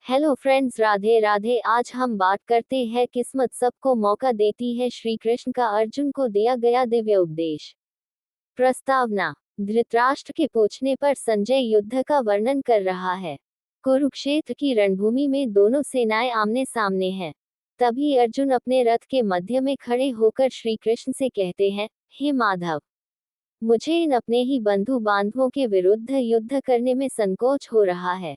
Hello friends, Radhe Radhe. आज हम बात करते हैं किस्मत सबको मौका देती है, श्री कृष्ण का अर्जुन को दिया गया दिव्य उपदेश। प्रस्तावना। धृतराष्ट्र के पूछने पर संजय युद्ध का वर्णन कर रहा है। कुरुक्षेत्र की रणभूमि में दोनों सेनाएं आमने सामने हैं। तभी अर्जुन अपने रथ के मध्य में खड़े होकर श्री कृष्ण से कहते हैं, हे माधव, मुझे इन अपने ही बंधु बांधवों के विरुद्ध युद्ध करने में संकोच हो रहा है।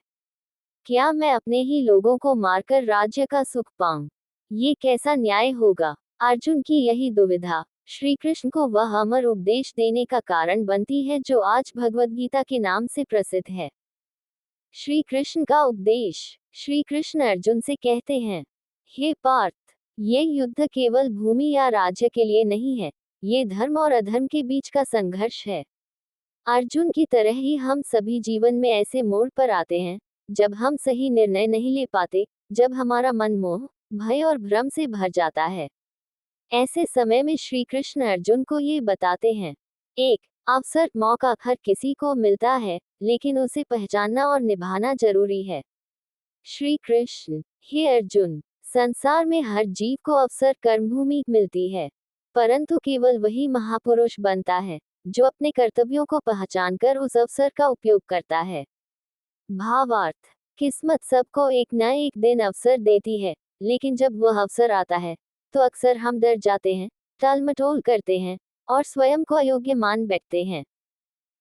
क्या मैं अपने ही लोगों को मारकर राज्य का सुख पाऊं? ये कैसा न्याय होगा? अर्जुन की यही दुविधा श्री कृष्ण को वह अमर उपदेश देने का कारण बनती है जो आज भगवद गीता के नाम से प्रसिद्ध है। श्री कृष्ण का उपदेश। श्री कृष्ण अर्जुन से कहते हैं, हे पार्थ, ये युद्ध केवल भूमि या राज्य के लिए नहीं है, ये धर्म और अधर्म के बीच का संघर्ष है। अर्जुन की तरह ही हम सभी जीवन में ऐसे मोड़ पर आते हैं जब हम सही निर्णय नहीं ले पाते, जब हमारा मन मोह, भय और भ्रम से भर जाता है। ऐसे समय में श्री कृष्ण अर्जुन को ये बताते हैं, एक अवसर, मौका हर किसी को मिलता है, लेकिन उसे पहचानना और निभाना जरूरी है। श्री कृष्ण, हे अर्जुन, संसार में हर जीव को अवसर कर्मभूमि मिलती है, परंतु केवल वही महापुरुष बनता है जो अपने कर्तव्यों को पहचानकर उस अवसर का उपयोग करता है। भावार्थ। किस्मत सबको एक न एक दिन अवसर देती है, लेकिन जब वह अवसर आता है तो अक्सर हम डर जाते हैं, टालमटोल करते हैं और स्वयं को अयोग्य मान बैठते हैं।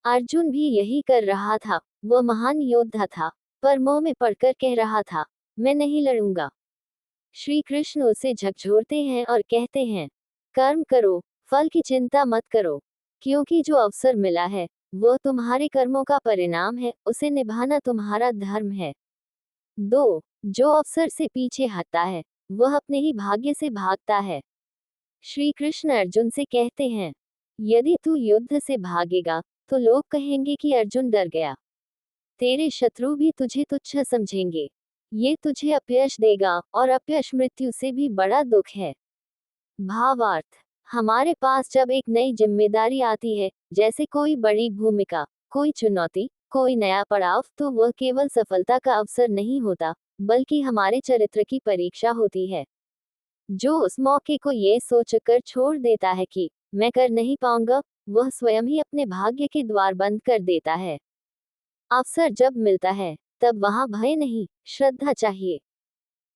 अर्जुन भी यही कर रहा था। वह महान योद्धा था, पर मोह में पड़कर कह रहा था, मैं नहीं लड़ूंगा। श्री कृष्ण उसे झकझोरते हैं और कहते हैं, कर्म करो, फल की चिंता मत करो, क्योंकि जो अवसर मिला है वो तुम्हारे कर्मों का परिणाम है, उसे निभाना तुम्हारा धर्म है। 2. जो अवसर से पीछे हटता है वह अपने ही भाग्य से भागता है। श्री कृष्ण अर्जुन से कहते हैं, यदि तू युद्ध से भागेगा तो लोग कहेंगे कि अर्जुन डर गया। तेरे शत्रु भी तुझे तुच्छ समझेंगे। ये तुझे अपयश देगा, और अपयश मृत्यु से भी बड़ा दुख है। भावार्थ। हमारे पास जब एक नई जिम्मेदारी आती है, जैसे कोई बड़ी भूमिका, कोई चुनौती, कोई नया पड़ाव, तो वह केवल सफलता का अवसर नहीं होता, बल्कि हमारे चरित्र की परीक्षा होती है। जो उस मौके को ये सोचकर छोड़ देता है कि मैं कर नहीं पाऊंगा, वह स्वयं ही अपने भाग्य के द्वार बंद कर देता है। अवसर जब मिलता है तब वहां भय नहीं, श्रद्धा चाहिए।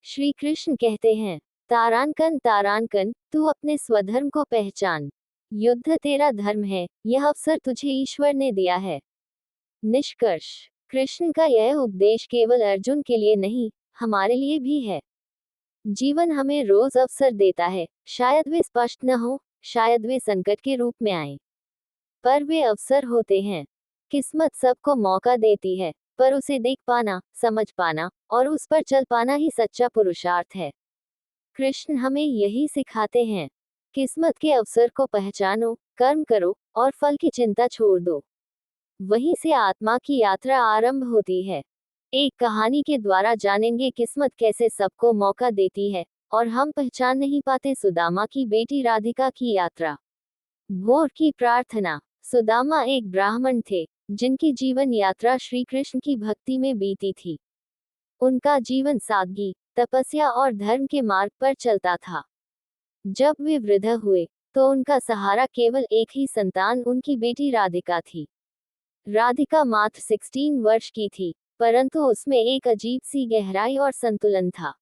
श्री कृष्ण कहते हैं, तारांकन तारांकन, तू अपने स्वधर्म को पहचान। युद्ध तेरा धर्म है, यह अवसर तुझे ईश्वर ने दिया है। निष्कर्ष। कृष्ण का यह उपदेश केवल अर्जुन के लिए नहीं, हमारे लिए भी है। जीवन हमें रोज अवसर देता है, शायद वे स्पष्ट न हो, शायद वे संकट के रूप में आए, पर वे अवसर होते हैं। किस्मत सबको मौका देती है, पर उसे देख पाना, समझ पाना और उस पर चल पाना ही सच्चा पुरुषार्थ है। कृष्ण हमें यही सिखाते हैं। किस्मत के अवसर को पहचानो, कर्म करो और फल की चिंता छोड़ दो। वहीं से आत्मा की यात्रा आरंभ होती है। एक कहानी के द्वारा जानेंगे किस्मत कैसे सबको मौका देती है, और हम पहचान नहीं पाते सुदामा की बेटी राधिका की यात्रा। भोर की प्रार्थना। सुदामा एक ब्राह्मण थे, जिनकी जीवन यात्रा श्री कृष्ण की भक्ति में बीती थी। उनका जीवन सादगी, तपस्या और धर्म के मार्ग पर चलता था। जब वे वृद्ध हुए तो उनका सहारा केवल एक ही संतान, उनकी बेटी राधिका थी। राधिका मात्र 16 वर्ष की थी, परंतु उसमें एक अजीब सी गहराई और संतुलन था।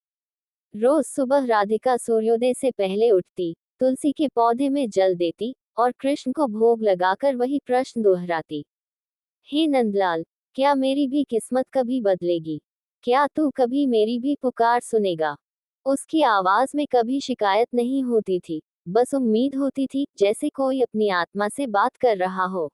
रोज सुबह राधिका सूर्योदय से पहले उठती, तुलसी के पौधे में जल देती और कृष्ण को भोग लगाकर वही प्रश्न दोहराती, हे नंदलाल, क्या मेरी भी किस्मत कभी बदलेगी? क्या तू कभी मेरी भी पुकार सुनेगा? उसकी आवाज में कभी शिकायत नहीं होती थी, बस उम्मीद होती थी, जैसे कोई अपनी आत्मा से बात कर रहा हो।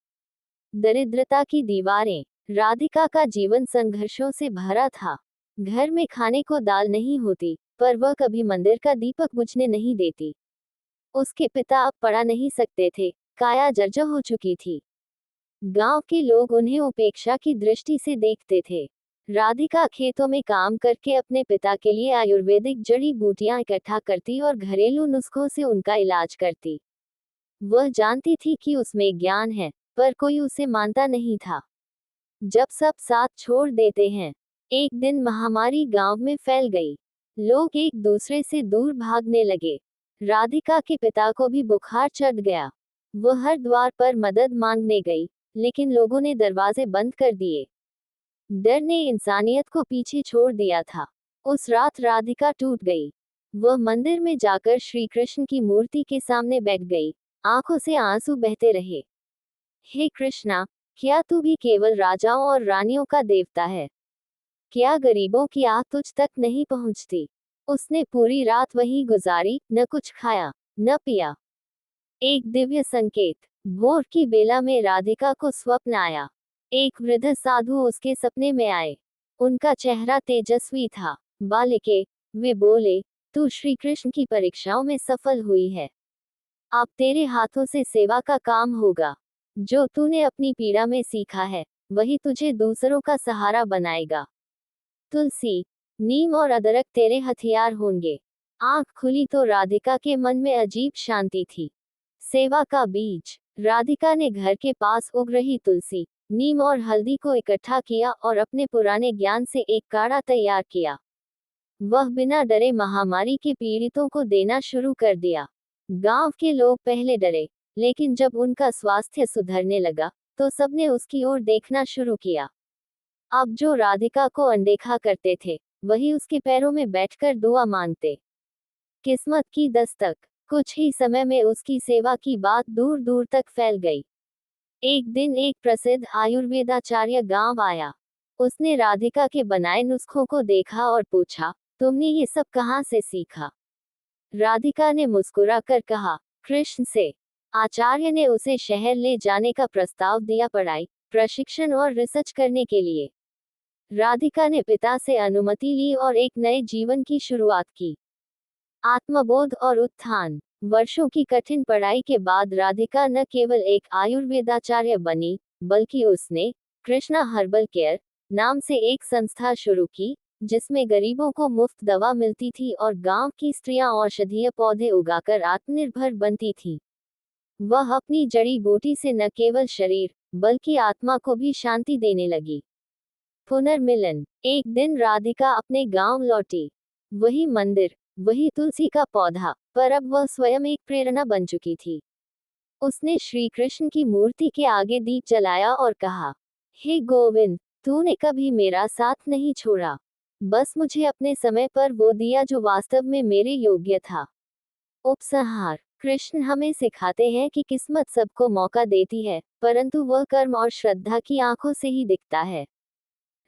दरिद्रता की दीवारें। राधिका का जीवन संघर्षों से भरा था। घर में खाने को दाल नहीं होती, पर वह कभी मंदिर का दीपक बुझने नहीं देती। उसके पिता अब पढ़ा नहीं सकते थे, काया जर्जर हो चुकी थी। गांव के लोग उन्हें उपेक्षा की दृष्टि से देखते थे। राधिका खेतों में काम करके अपने पिता के लिए आयुर्वेदिक जड़ी बूटियां इकट्ठा करती और घरेलू नुस्खों से उनका इलाज करती। वह जानती थी कि उसमें ज्ञान है, पर कोई उसे मानता नहीं था। जब सब साथ छोड़ देते हैं, एक दिन महामारी गांव में फैल गई। लोग एक दूसरे से दूर भागने लगे। राधिका के पिता को भी बुखार चढ़ गया। वह हर द्वार पर मदद मांगने गई, लेकिन लोगों ने दरवाजे बंद कर दिए। डर ने इंसानियत को पीछे छोड़ दिया था। उस रात राधिका टूट गई। वह मंदिर में जाकर श्री कृष्ण की मूर्ति के सामने बैठ गई। आंखों से आंसू बहते रहे। हे कृष्णा, क्या तू भी केवल राजाओं और रानियों का देवता है? क्या गरीबों की आह तुझ तक नहीं पहुंचती? उसने पूरी रात वहीं गुजारी, न कुछ खाया, न पिया। एक दिव्य संकेत। भोर की बेला में राधिका को स्वप्न आया। एक वृद्ध साधु उसके सपने में आए। उनका चेहरा तेजस्वी था। बालिके, वे बोले, तू श्री कृष्ण की परीक्षाओं में सफल हुई है। अब तेरे हाथों से सेवा का काम होगा। जो तूने अपनी पीड़ा में सीखा है, वही तुझे दूसरों का सहारा बनाएगा। तुलसी, नीम और अदरक तेरे हथियार होंगे। आंख खुली तो राधिका के मन में अजीब शांति थी। सेवा का बीज। राधिका ने घर के पास उग रही तुलसी, नीम और हल्दी को इकट्ठा किया और अपने पुराने ज्ञान से एक काढ़ा तैयार किया। वह बिना डरे महामारी के पीड़ितों को देना शुरू कर दिया। गांव के लोग पहले डरे, लेकिन जब उनका स्वास्थ्य सुधरने लगा, तो सबने उसकी ओर देखना शुरू किया। अब जो राधिका को अनदेखा करते थे, वही उसके पैरों में बैठकर दुआ मांगते। किस्मत की दस्तक। कुछ ही समय में उसकी सेवा की बात दूर दूर तक फैल गई। एक दिन एक प्रसिद्ध आयुर्वेदाचार्य गांव आया। उसने राधिका के बनाए नुस्खों को देखा और पूछा, तुमने ये सब कहाँ से सीखा? राधिका ने मुस्कुराकर कहा, कृष्ण से। आचार्य ने उसे शहर ले जाने का प्रस्ताव दिया, पढ़ाई, प्रशिक्षण और रिसर्च करने के लिए। राधिका ने पिता से अनुमति ली और एक नए जीवन की शुरुआत की। आत्मबोध और उत्थान। वर्षों की कठिन पढ़ाई के बाद राधिका न केवल एक आयुर्वेदाचार्य बनी, बल्कि उसने कृष्णा हर्बल केयर नाम से एक संस्था शुरू की, जिसमें गरीबों को मुफ्त दवा मिलती थी और गांव की स्त्रियां औषधीय पौधे उगाकर आत्मनिर्भर बनती थीं। वह अपनी जड़ी बूटी से न केवल शरीर, बल्कि आत्मा को भी शांति देने लगी। पुनर्मिलन। एक दिन राधिका अपने गांव लौटी। वही मंदिर, वही तुलसी का पौधा, पर अब वह स्वयं एक प्रेरणा बन चुकी थी। उसने श्री कृष्ण की मूर्ति के आगे दीप जलाया और कहा, हे गोविंद, तूने कभी मेरा साथ नहीं छोड़ा। बस मुझे अपने समय पर वो दिया जो वास्तव में मेरे योग्य था। उपसंहार। कृष्ण हमें सिखाते हैं कि किस्मत सबको मौका देती है, परंतु वह कर्म और श्रद्धा की आंखों से ही दिखता है।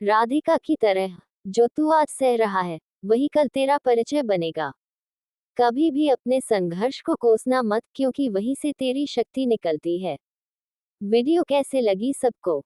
राधिका की तरह, जो तू आज सह रहा है, वही कल तेरा परिचय बनेगा। कभी भी अपने संघर्ष को कोसना मत, क्योंकि वहीं से तेरी शक्ति निकलती है। वीडियो कैसे लगी सबको?